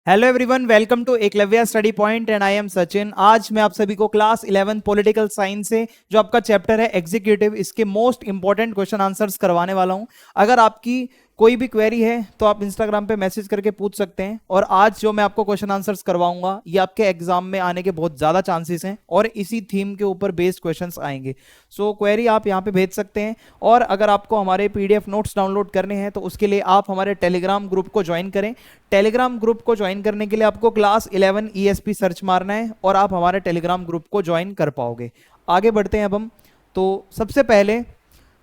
Hello everyone, welcome to Eklavya study point and I am Sachin. आज मैं आप सभी को क्लास 11 पॉलिटिकल साइंस से जो आपका चैप्टर है एग्जीक्यूटिव, इसके मोस्ट इंपॉर्टेंट क्वेश्चन आंसर्स करवाने वाला हूं। अगर आपकी कोई भी क्वेरी है तो आप इंस्टाग्राम पे मैसेज करके पूछ सकते हैं। और आज जो मैं आपको क्वेश्चन आंसर्स करवाऊंगा ये आपके एग्जाम में आने के बहुत ज़्यादा चांसेस हैं और इसी थीम के ऊपर बेस्ड क्वेश्चंस आएंगे। सो क्वेरी आप यहाँ पे भेज सकते हैं। और अगर आपको हमारे पीडीएफ नोट्स डाउनलोड करने हैं तो उसके लिए आप हमारे टेलीग्राम ग्रुप को ज्वाइन करें। टेलीग्राम ग्रुप को ज्वाइन करने के लिए आपको क्लास 11 ईएसपी सर्च मारना है और आप हमारे टेलीग्राम ग्रुप को ज्वाइन कर पाओगे। आगे बढ़ते हैं अब हम। तो सबसे पहले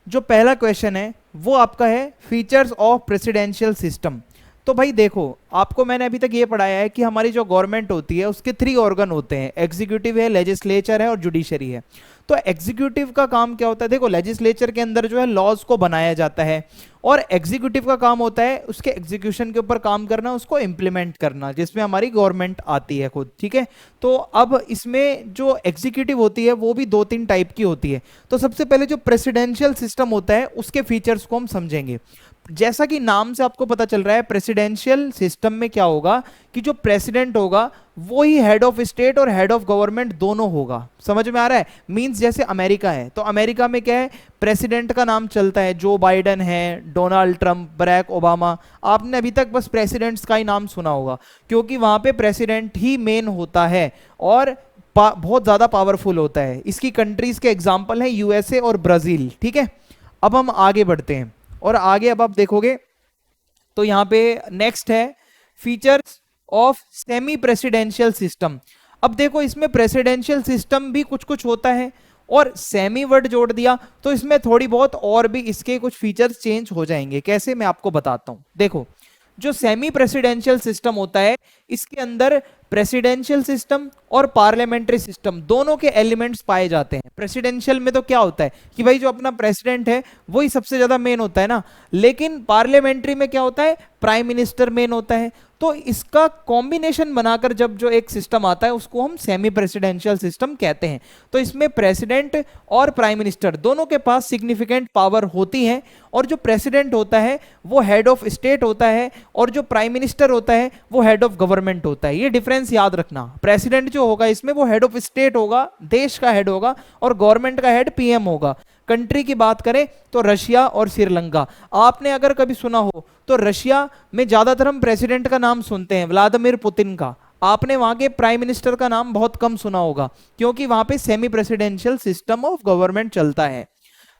जो पहला क्वेश्चन है वो आपका है फीचर्स ऑफ प्रेसिडेंशियल सिस्टम। तो भाई देखो, आपको मैंने अभी तक ये पढ़ाया है कि हमारी जो गवर्नमेंट होती है उसके 3 ऑर्गन होते हैं, एग्जीक्यूटिव है, लेजिस्लेचर है और जुडिशरी है। तो एग्जीक्यूटिव का काम क्या होता है? देखो, लेजिस्लेचर के अंदर जो है लॉज को बनाया जाता है और एग्जीक्यूटिव का काम होता है उसके एग्जीक्यूशन के ऊपर काम करना, उसको इंप्लीमेंट करना, जिसमें हमारी गवर्नमेंट आती है खुद। ठीक है, तो अब इसमें जो एग्जीक्यूटिव होती है वो भी 2-3 टाइप की होती है। तो सबसे पहले जो प्रेसिडेंशियल सिस्टम होता है उसके फीचर्स को हम समझेंगे। जैसा कि नाम से आपको पता चल रहा है, प्रेसिडेंशियल सिस्टम में क्या होगा कि जो प्रेसिडेंट होगा वो ही हेड ऑफ स्टेट और हेड ऑफ गवर्नमेंट दोनों होगा। समझ में आ रहा है? मींस जैसे अमेरिका है तो अमेरिका में क्या है, प्रेसिडेंट का नाम चलता है, जो बाइडन है, डोनाल्ड ट्रंप, बराक ओबामा। आपने अभी तक बस प्रेसिडेंट्स का ही नाम सुना होगा क्योंकि वहां पे प्रेसिडेंट ही मेन होता है और बहुत ज्यादा पावरफुल होता है। इसकी कंट्रीज के एग्जाम्पल है यूएसए और ब्राजील। ठीक है, अब हम आगे बढ़ते हैं और आगे अब आप देखोगे तो यहां पे नेक्स्ट है features of semi presidential system. अब देखो, इसमें प्रेसिडेंशियल सिस्टम भी कुछ कुछ होता है और सेमी वर्ड जोड़ दिया तो इसमें थोड़ी बहुत और भी इसके कुछ फीचर्स चेंज हो जाएंगे। कैसे, मैं आपको बताता हूं। देखो, जो सेमी प्रेसिडेंशियल सिस्टम होता है इसके अंदर प्रेसिडेंशियल सिस्टम और पार्लियामेंट्री सिस्टम दोनों के एलिमेंट्स पाए जाते हैं। प्रेसिडेंशियल में तो क्या होता है कि भाई जो अपना प्रेसिडेंट है वही सबसे ज्यादा मेन होता है ना, लेकिन पार्लियामेंट्री में क्या होता है, प्राइम मिनिस्टर मेन होता है। तो इसका कॉम्बिनेशन बनाकर जब जो एक सिस्टम आता है उसको हम सेमी प्रेसिडेंशियल सिस्टम कहते हैं। तो इसमें प्रेसिडेंट और प्राइम मिनिस्टर दोनों के पास सिग्निफिकेंट पावर होती है और जो प्रेसिडेंट होता है वो हेड ऑफ स्टेट होता है और जो प्राइम मिनिस्टर होता है वो हेड ऑफ गवर्नमेंट होता है। ये डिफरेंस याद रखना। प्रेसिडेंट जो होगा इसमें वो हेड ऑफ स्टेट होगा, देश का हेड होगा, और गवर्नमेंट का हेड पीएम होगा। कंट्री की बात करें तो रशिया और श्रीलंका। आपने अगर कभी सुना हो तो रशिया में ज्यादातर हम प्रेसिडेंट का नाम सुनते हैं, व्लादिमीर पुतिन का। आपने वहां के प्राइम मिनिस्टर का नाम बहुत कम सुना होगा क्योंकि वहां पे semi presidential system of government चलता है।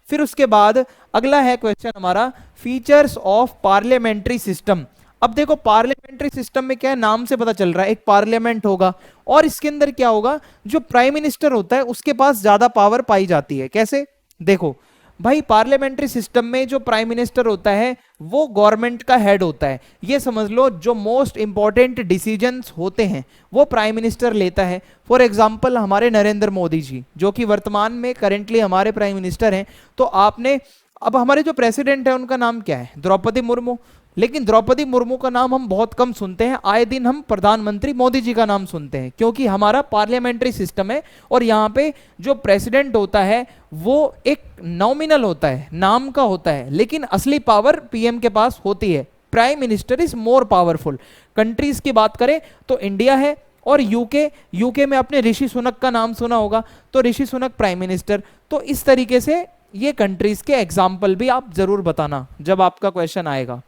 फिर उसके बाद अगला है क्वेश्चन हमारा फीचर्स ऑफ पार्लियामेंट्री सिस्टम। अब देखो, पार्लियामेंट्री सिस्टम में क्या है, नाम से पता चल रहा है एक पार्लियामेंट होगा और इसके अंदर क्या होगा, जो प्राइम मिनिस्टर होता है उसके पास ज्यादा पावर पाई जाती है। कैसे? देखो भाई, पार्लियामेंट्री सिस्टम में जो प्राइम मिनिस्टर होता है वो गवर्नमेंट का हेड होता है। ये समझ लो जो मोस्ट इंपॉर्टेंट डिसीजंस होते हैं वो प्राइम मिनिस्टर लेता है। फॉर एग्जांपल हमारे नरेंद्र मोदी जी जो कि वर्तमान में करेंटली हमारे प्राइम मिनिस्टर हैं। तो आपने, अब हमारे जो प्रेसिडेंट है उनका नाम क्या है, द्रौपदी मुर्मू। लेकिन द्रौपदी मुर्मू का नाम हम बहुत कम सुनते हैं, आए दिन हम प्रधानमंत्री मोदी जी का नाम सुनते हैं क्योंकि हमारा पार्लियामेंट्री सिस्टम है और यहाँ पे जो प्रेसिडेंट होता है वो एक नॉमिनल होता है, नाम का होता है, लेकिन असली पावर पीएम के पास होती है। Prime minister is more powerful. Countries की बात करें तो इंडिया है और यूके में आपने ऋषि सुनक का नाम सुना होगा, तो ऋषि सुनक प्राइम मिनिस्टर। तो इस तरीके से ये कंट्रीज के एग्जाम्पल भी आप जरूर बताना जब आपका क्वेश्चन आएगा।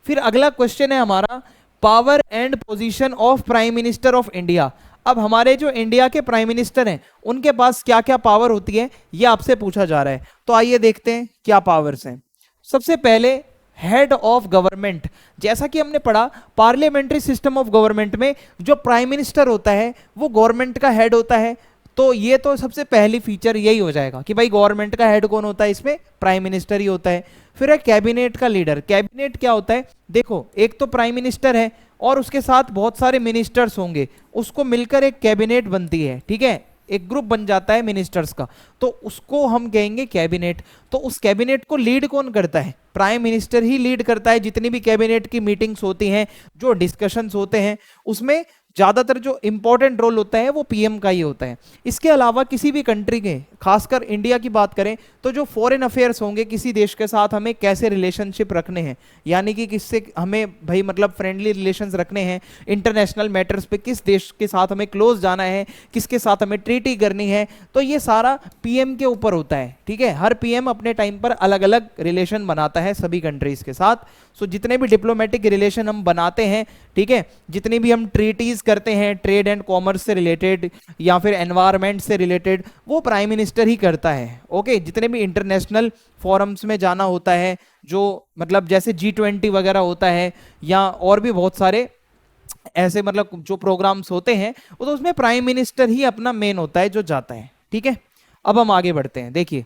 फिर अगला क्वेश्चन है हमारा power and position of prime minister of India. अब हमारे जो इंडिया के प्राइम मिनिस्टर हैं उनके पास क्या क्या पावर होती है ये आपसे पूछा जा रहा है। तो आइए देखते हैं क्या पावर्स हैं। सबसे पहले हेड ऑफ गवर्नमेंट। जैसा कि हमने पढ़ा, पार्लियामेंट्री सिस्टम ऑफ गवर्नमेंट में जो प्राइम मिनिस्टर होता है वो गवर्नमेंट का हेड होता है। तो ये तो सबसे पहली फीचर यही हो जाएगा कि भाई गवर्नमेंट का हेड कौन होता है, इसमें प्राइम मिनिस्टर ही होता है। फिर है कैबिनेट का लीडर। कैबिनेट क्या होता है, देखो एक तो प्राइम मिनिस्टर है और उसके साथ बहुत सारे मिनिस्टर्स होंगे, उसको मिलकर एक कैबिनेट बनती है। ठीक है, एक ग्रुप बन जाता है मिनिस्टर्स का, तो उसको हम कहेंगे कैबिनेट। तो उस कैबिनेट को लीड कौन करता है, प्राइम मिनिस्टर ही लीड करता है। जितनी भी कैबिनेट की मीटिंग्स होती हैं, जो डिस्कशंस होते हैं, उसमें ज्यादातर जो इंपॉर्टेंट रोल होता है वो पीएम का ही होता है। इसके अलावा किसी भी कंट्री के, खासकर इंडिया की बात करें तो जो फॉरेन अफेयर्स होंगे, किसी देश के साथ हमें कैसे रिलेशनशिप रखने हैं, यानी कि किससे हमें भाई मतलब फ्रेंडली रिलेशंस रखने हैं, इंटरनेशनल मैटर्स पे किस देश के साथ हमें क्लोज जाना है, किसके साथ हमें ट्रीटी करनी है, तो ये सारा पीएम के ऊपर होता है। ठीक है, हर पीएम अपने टाइम पर अलग अलग रिलेशन बनाता है सभी कंट्रीज के साथ। सो जितने भी डिप्लोमेटिक रिलेशन हम बनाते हैं, ठीक है, जितनी भी हम ट्रीटीज करते हैं ट्रेड एंड कॉमर्स से रिलेटेड या फिर एनवायरमेंट से रिलेटेड, वो प्राइम मिनिस्टर ही करता है। ओके, जितने भी इंटरनेशनल फोरम्स में जाना होता है, जो मतलब जैसे G20 वगैरह होता है या और भी बहुत सारे ऐसे मतलब जो प्रोग्राम्स होते हैं, वो तो उसमें प्राइम मिनिस्टर ही अपना मेन होता है जो जाता है। ठीक है, अब हम आगे बढ़ते हैं। देखिए,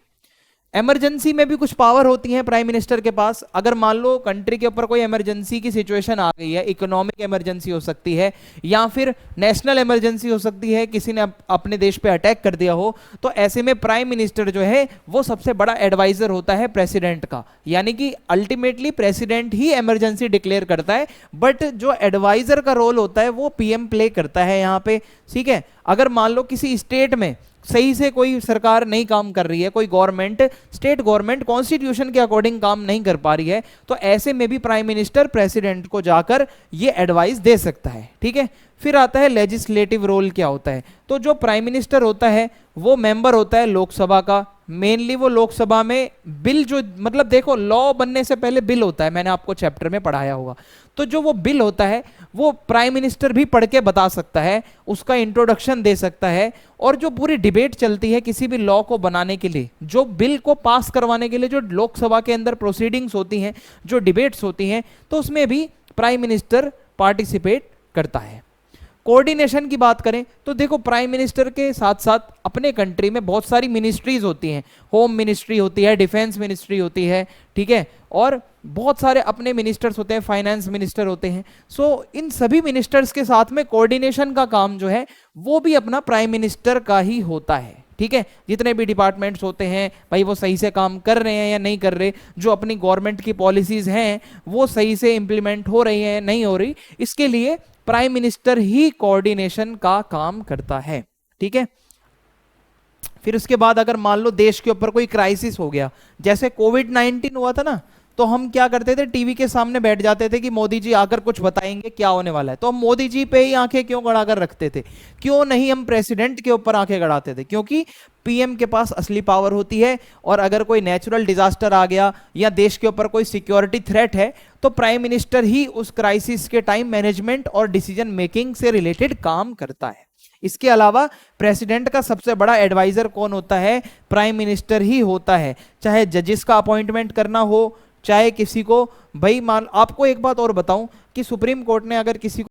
इमरजेंसी में भी कुछ पावर होती है प्राइम मिनिस्टर के पास। अगर मान लो कंट्री के ऊपर कोई इमरजेंसी की सिचुएशन आ गई है, इकोनॉमिक इमरजेंसी हो सकती है या फिर नेशनल इमरजेंसी हो सकती है, किसी ने अपने देश पे अटैक कर दिया हो, तो ऐसे में प्राइम मिनिस्टर जो है वो सबसे बड़ा एडवाइजर होता है प्रेसिडेंट का। यानी कि अल्टीमेटली प्रेसिडेंट ही इमरजेंसी डिक्लेयर करता है, बट जो एडवाइजर का रोल होता है वो पीएम प्ले करता है यहाँ पे। ठीक है, अगर मान लो किसी स्टेट में सही से कोई सरकार नहीं काम कर रही है, कोई गवर्नमेंट, स्टेट गवर्नमेंट कॉन्स्टिट्यूशन के अकॉर्डिंग काम नहीं कर पा रही है, तो ऐसे में भी प्राइम मिनिस्टर प्रेसिडेंट को जाकर ये एडवाइस दे सकता है। ठीक है, फिर आता है लेजिस्लेटिव रोल क्या होता है। तो जो प्राइम मिनिस्टर होता है वो मेंबर होता है लोकसभा का। मेनली वो लोकसभा में बिल जो मतलब देखो लॉ बनने से पहले बिल होता है, मैंने आपको चैप्टर में पढ़ाया होगा। तो जो वो बिल होता है वो प्राइम मिनिस्टर भी पढ़ के बता सकता है, उसका इंट्रोडक्शन दे सकता है, और जो पूरी डिबेट चलती है किसी भी लॉ को बनाने के लिए, जो बिल को पास करवाने के लिए जो लोकसभा के अंदर प्रोसीडिंग्स होती हैं, जो डिबेट्स होती हैं, तो उसमें भी प्राइम मिनिस्टर पार्टिसिपेट करता है। कोऑर्डिनेशन की बात करें तो देखो प्राइम मिनिस्टर के साथ साथ अपने कंट्री में बहुत सारी मिनिस्ट्रीज होती हैं, होम मिनिस्ट्री होती है, डिफेंस मिनिस्ट्री होती है, ठीक है, और बहुत सारे अपने मिनिस्टर्स होते हैं, फाइनेंस मिनिस्टर होते हैं। सो इन सभी मिनिस्टर्स के साथ में कोऑर्डिनेशन का काम जो है वो भी अपना प्राइम मिनिस्टर का ही होता है। ठीक है, जितने भी डिपार्टमेंट्स होते हैं भाई वो सही से काम कर रहे हैं या नहीं कर रहे, जो अपनी गवर्नमेंट की पॉलिसीज हैं वो सही से इंप्लीमेंट हो रही हैं नहीं हो रही, इसके लिए प्राइम मिनिस्टर ही कोऑर्डिनेशन का काम करता है। ठीक है, फिर उसके बाद अगर मान लो देश के ऊपर कोई क्राइसिस हो गया, जैसे कोविड-19 हुआ था ना, तो हम क्या करते थे, टीवी के सामने बैठ जाते थे कि मोदी जी आकर कुछ बताएंगे क्या होने वाला है, तो हम मोदी जी पे ही आंखें क्यों गड़ाकर रखते थे, क्यों नहीं हम प्रेसिडेंट के ऊपर आंखें गड़ाते थे, क्योंकि पीएम के पास असली पावर होती है। और अगर कोई नेचुरल डिजास्टर आ गया या देश के ऊपर कोई सिक्योरिटी थ्रेट है, तो प्राइम मिनिस्टर ही उस क्राइसिस के टाइम मैनेजमेंट और डिसीजन मेकिंग से रिलेटेड काम करता है। इसके अलावा प्रेसिडेंट का सबसे बड़ा एडवाइजर कौन होता है, प्राइम मिनिस्टर ही होता है। चाहे जजेस का अपॉइंटमेंट करना हो, चाहे किसी को, भाई मान आपको एक बात और बताऊं कि सुप्रीम कोर्ट ने अगर किसी को,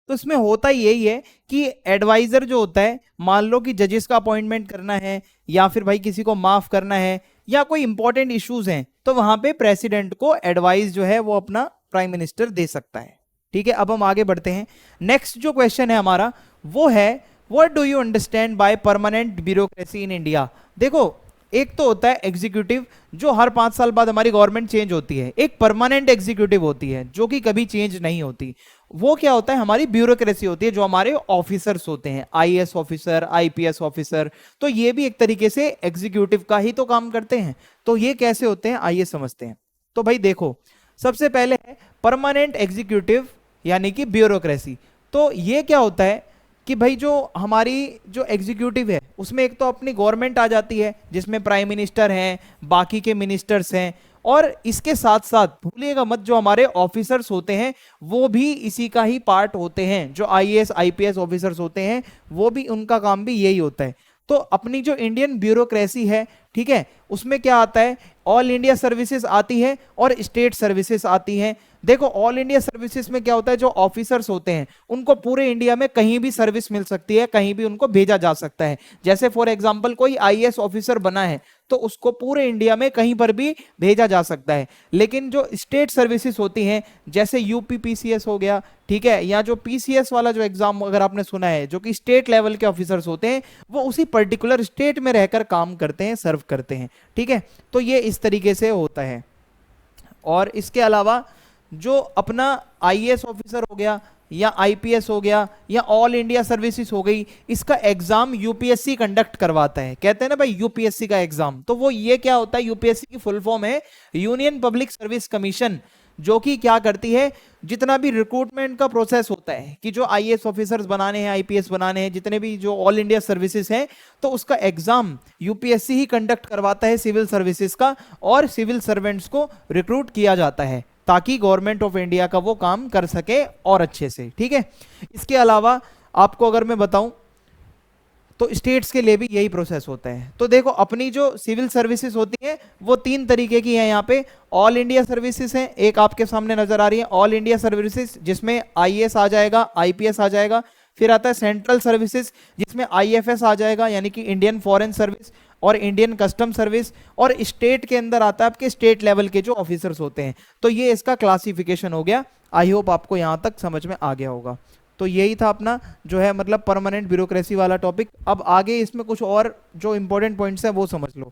तो इसमें होता यही है कि एडवाइजर जो होता है, मान लो कि जजेस का अपॉइंटमेंट करना है या फिर भाई किसी को माफ करना है या कोई इंपॉर्टेंट इश्यूज हैं, तो वहां पे प्रेसिडेंट को एडवाइस जो है वो अपना प्राइम मिनिस्टर दे सकता है। ठीक है, अब हम आगे बढ़ते हैं। नेक्स्ट जो क्वेश्चन है हमारा वो है, what do you understand by permanent bureaucracy in India. देखो, एक तो होता है एग्जीक्यूटिव, जो हर 5 साल बाद हमारी गवर्नमेंट चेंज होती है, एक परमानेंट एग्जीक्यूटिव होती है जो कि कभी चेंज नहीं होती। वो क्या होता है, हमारी ब्यूरोक्रेसी होती है, जो हमारे ऑफिसर्स होते हैं, आईएएस ऑफिसर, आईपीएस ऑफिसर, तो ये भी एक तरीके से एग्जीक्यूटिव का ही तो काम करते हैं। तो ये कैसे होते हैं आइए समझते हैं। तो भाई देखो, सबसे पहले है परमानेंट एग्जीक्यूटिव यानी कि ब्यूरोक्रेसी। तो ये क्या होता है कि भाई जो हमारी जो एग्जीक्यूटिव है उसमें एक तो अपनी गवर्नमेंट आ जाती है जिसमें प्राइम मिनिस्टर हैं, बाकी के मिनिस्टर्स हैं, और इसके साथ साथ भूलिएगा मत जो हमारे ऑफिसर्स होते हैं वो भी इसी का ही पार्ट होते हैं। जो आईएएस आईपीएस ऑफिसर्स होते हैं वो भी, उनका काम भी यही होता है। तो अपनी जो इंडियन ब्यूरोक्रेसी है, ठीक है, उसमें क्या आता है, ऑल इंडिया सर्विसेज आती है और स्टेट सर्विसेज आती हैं। देखो ऑल इंडिया सर्विसेज में क्या होता है, जो ऑफिसर्स होते हैं उनको पूरे इंडिया में कहीं भी सर्विस मिल सकती है, कहीं भी उनको भेजा जा सकता है। जैसे फॉर एग्जांपल कोई आईएएस ऑफिसर बना है तो उसको पूरे इंडिया में कहीं पर भी भेजा जा सकता है। लेकिन जो स्टेट सर्विसेज होती हैं, जैसे यूपी पीसीएस हो गया, ठीक है, या जो पीसीएस वाला जो एग्जाम अगर आपने सुना है, जो कि स्टेट लेवल के ऑफिसर्स होते हैं, वो उसी पर्टिकुलर स्टेट में रहकर काम करते हैं, सर्व करते हैं। ठीक है, तो ये इस तरीके से होता है। और इसके अलावा जो अपना आईएएस ऑफिसर हो गया या आईपीएस हो गया या ऑल इंडिया सर्विसेज हो गई, इसका एग्जाम यूपीएससी कंडक्ट करवाता है। कहते हैं ना भाई यूपीएससी का एग्जाम, तो वो ये क्या होता है, यूपीएससी की फुल फॉर्म है यूनियन पब्लिक सर्विस कमीशन, जो कि क्या करती है, जितना भी रिक्रूटमेंट का प्रोसेस होता है कि जो आईएएस ऑफिसर्स बनाने हैं, आईपीएस बनाने हैं, जितने भी जो ऑल इंडिया सर्विसेज हैं, तो उसका एग्जाम यूपीएससी ही कंडक्ट करवाता है सिविल सर्विसेज का, और सिविल सर्वेंट्स को रिक्रूट किया जाता है ताकि गवर्नमेंट ऑफ इंडिया का वो काम कर सके और अच्छे से। ठीक है, इसके अलावा आपको अगर मैं बताऊं तो स्टेट्स के लिए भी यही प्रोसेस होता है। तो देखो अपनी जो सिविल सर्विसेज होती है वो 3 तरीके की है। यहाँ पे ऑल इंडिया सर्विसेज है, एक आपके सामने नजर आ रही है ऑल इंडिया सर्विसेज, जिसमें आईएएस आ जाएगा, आईपीएस आ जाएगा। फिर आता है सेंट्रल सर्विसेज, जिसमें आईएफएस आ जाएगा यानी कि इंडियन फॉरेन सर्विस और इंडियन कस्टम सर्विस। और स्टेट के अंदर आता है आपके स्टेट लेवल के जो ऑफिसर्स होते हैं। तो ये इसका क्लासिफिकेशन हो गया। आई होप आपको यहाँ तक समझ में आ गया होगा। तो यही था अपना जो है मतलब परमानेंट ब्यूरोक्रेसी वाला टॉपिक। अब आगे इसमें कुछ और जो इंपॉर्टेंट पॉइंट्स हैं वो समझ लो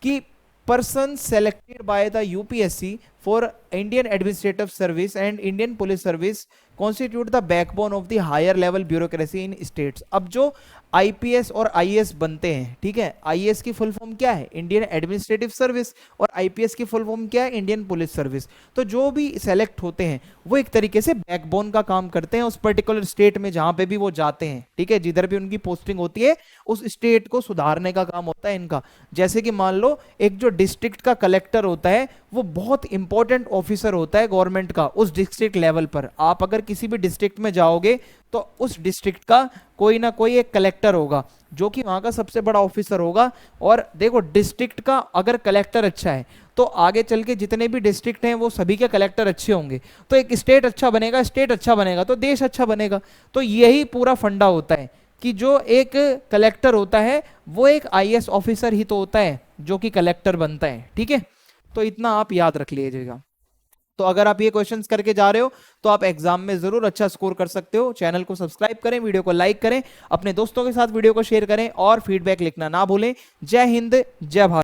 कि person selected by the UPSC for Indian administrative service and Indian police service constitute the backbone of the higher level bureaucracy in states. अब जो आईपीएस और आईएएस बनते हैं, ठीक है, आईएएस की फुल फॉर्म क्या है, इंडियन एडमिनिस्ट्रेटिव सर्विस, और आईपीएस की फुल फॉर्म क्या है, इंडियन पुलिस सर्विस। तो जो भी सेलेक्ट होते हैं वो एक तरीके से बैकबोन का काम करते हैं उस पर्टिकुलर स्टेट में जहां पे भी वो जाते हैं। ठीक है, जिधर भी उनकी पोस्टिंग होती है उस स्टेट को सुधारने का काम होता है इनका। जैसे कि मान लो एक जो डिस्ट्रिक्ट का कलेक्टर होता है वो बहुत इंपॉर्टेंट ऑफिसर होता है गवर्नमेंट का उस डिस्ट्रिक्ट लेवल पर। आप अगर किसी भी डिस्ट्रिक्ट में जाओगे तो उस डिस्ट्रिक्ट का कोई ना कोई एक कलेक्टर होगा जो कि वहां का सबसे बड़ा ऑफिसर होगा। और देखो डिस्ट्रिक्ट का अगर कलेक्टर अच्छा है तो आगे चल के जितने भी डिस्ट्रिक्ट हैं वो सभी के कलेक्टर अच्छे होंगे, तो एक स्टेट अच्छा बनेगा, स्टेट अच्छा बनेगा तो देश अच्छा बनेगा। तो यही पूरा फंडा होता है कि जो एक कलेक्टर होता है वो एक आईएएस ऑफिसर ही तो होता है जो कि कलेक्टर बनता है। ठीक है, तो इतना आप याद रख लीजिएगा। तो अगर आप ये क्वेश्चंस करके जा रहे हो तो आप एग्जाम में जरूर अच्छा स्कोर कर सकते हो। चैनल को सब्सक्राइब करें, वीडियो को लाइक करें, अपने दोस्तों के साथ वीडियो को शेयर करें और फीडबैक लिखना ना भूलें। जय हिंद, जय भारत।